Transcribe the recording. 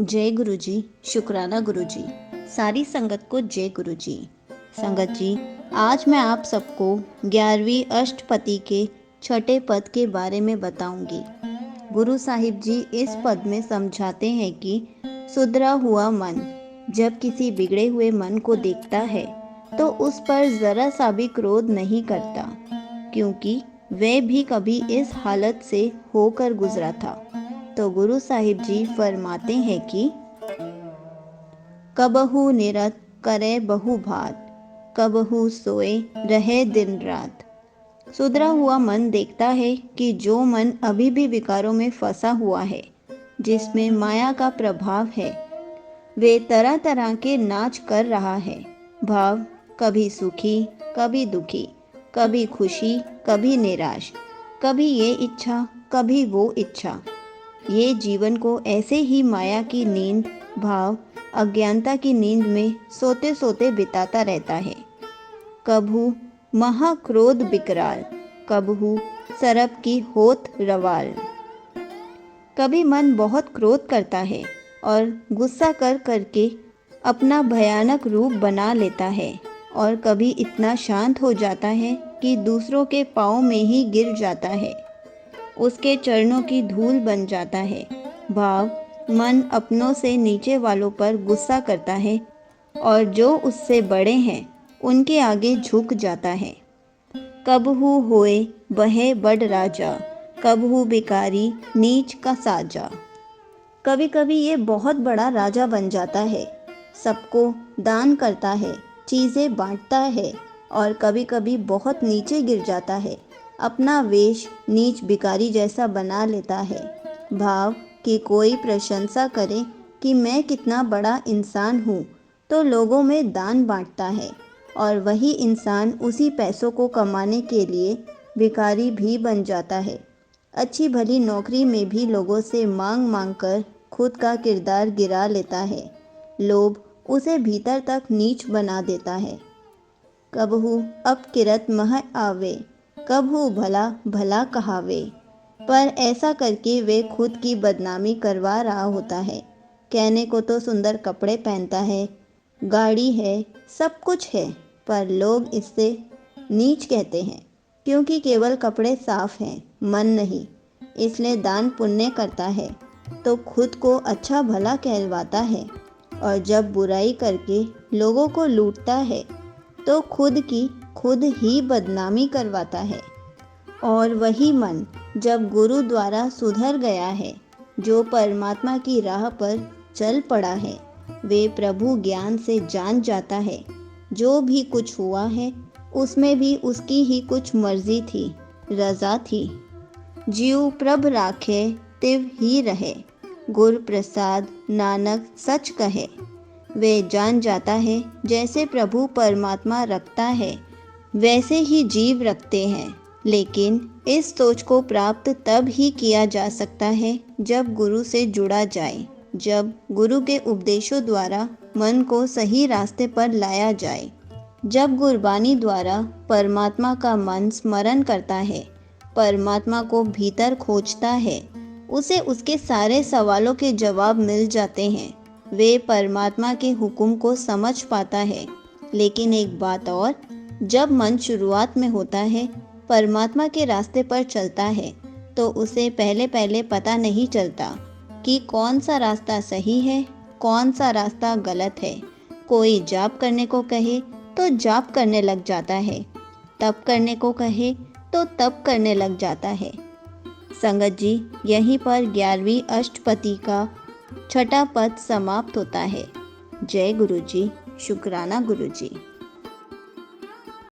जय गुरु जी। शुक्राना गुरु जी। सारी संगत को जय गुरु जी। संगत जी, आज मैं आप सबको 11वीं अष्टपदी के छठे पद के बारे में बताऊंगी। गुरु साहिब जी इस पद में समझाते हैं कि सुधरा हुआ मन जब किसी बिगड़े हुए मन को देखता है तो उस पर जरा सा भी क्रोध नहीं करता, क्योंकि वह भी कभी इस हालत से होकर गुजरा था। तो गुरु साहिब जी फरमाते हैं कि कबहू निरत करे बहु भात, कबहू सोए रहे दिन रात। सुधरा हुआ मन देखता है कि जो मन अभी भी विकारों में फंसा हुआ है, जिसमें माया का प्रभाव है, वे तरह तरह के नाच कर रहा है। भाव कभी सुखी, कभी दुखी, कभी खुशी, कभी निराश, कभी ये इच्छा, कभी वो इच्छा। ये जीवन को ऐसे ही माया की नींद, भाव अज्ञानता की नींद में सोते सोते बिताता रहता है। कभू महाक्रोध बिकराल, कभू सरब की होत रवाल। कभी मन बहुत क्रोध करता है और गुस्सा कर करके अपना भयानक रूप बना लेता है, और कभी इतना शांत हो जाता है कि दूसरों के पाँव में ही गिर जाता है, उसके चरणों की धूल बन जाता है। भाव मन अपनों से नीचे वालों पर गुस्सा करता है और जो उससे बड़े हैं उनके आगे झुक जाता है। कबहू होए बहे बड़ राजा, कबहू भिखारी नीच का साजा। कभी कभी ये बहुत बड़ा राजा बन जाता है, सबको दान करता है, चीज़ें बांटता है, और कभी कभी बहुत नीचे गिर जाता है, अपना वेश नीच भिखारी जैसा बना लेता है। भाव कि कोई प्रशंसा करे कि मैं कितना बड़ा इंसान हूँ तो लोगों में दान बांटता है, और वही इंसान उसी पैसों को कमाने के लिए भिखारी भी बन जाता है। अच्छी भली नौकरी में भी लोगों से मांग मांग कर खुद का किरदार गिरा लेता है। लोभ उसे भीतर तक नीच बना देता है। कबहू अब किरत मह आवे, कबहू भला भला कहावे। पर ऐसा करके वे खुद की बदनामी करवा रहा होता है। कहने को तो सुंदर कपड़े पहनता है, गाड़ी है, सब कुछ है, पर लोग इससे नीच कहते हैं, क्योंकि केवल कपड़े साफ हैं, मन नहीं। इसलिए दान पुण्य करता है तो खुद को अच्छा भला कहलवाता है, और जब बुराई करके लोगों को लूटता है तो खुद की खुद ही बदनामी करवाता है। और वही मन जब गुरु द्वारा सुधर गया है, जो परमात्मा की राह पर चल पड़ा है, वे प्रभु ज्ञान से जान जाता है जो भी कुछ हुआ है उसमें भी उसकी ही कुछ मर्जी थी, रजा थी। जीव प्रभ राखे तिव ही रहे, गुर प्रसाद नानक सच कहे। वे जान जाता है जैसे प्रभु परमात्मा रखता है वैसे ही जीव रखते हैं, लेकिन इस सोच को प्राप्त तब ही किया जा सकता है जब गुरु से जुड़ा जाए, जब गुरु के उपदेशों द्वारा मन को सही रास्ते पर लाया जाए, जब गुरबानी द्वारा परमात्मा का मन स्मरण करता है, परमात्मा को भीतर खोजता है, उसे उसके सारे सवालों के जवाब मिल जाते हैं, वे परमात्मा के हुक्म को समझ पाता है। लेकिन एक बात और, जब मन शुरुआत में होता है, परमात्मा के रास्ते पर चलता है, तो उसे पहले पहले पता नहीं चलता कि कौन सा रास्ता सही है, कौन सा रास्ता गलत है। कोई जाप करने को कहे तो जाप करने लग जाता है, तप करने को कहे तो तप करने लग जाता है। संगत जी, यहीं पर 11वीं अष्टपदी का छठा पद समाप्त होता है। जय गुरु जी। शुक्राना गुरु जी।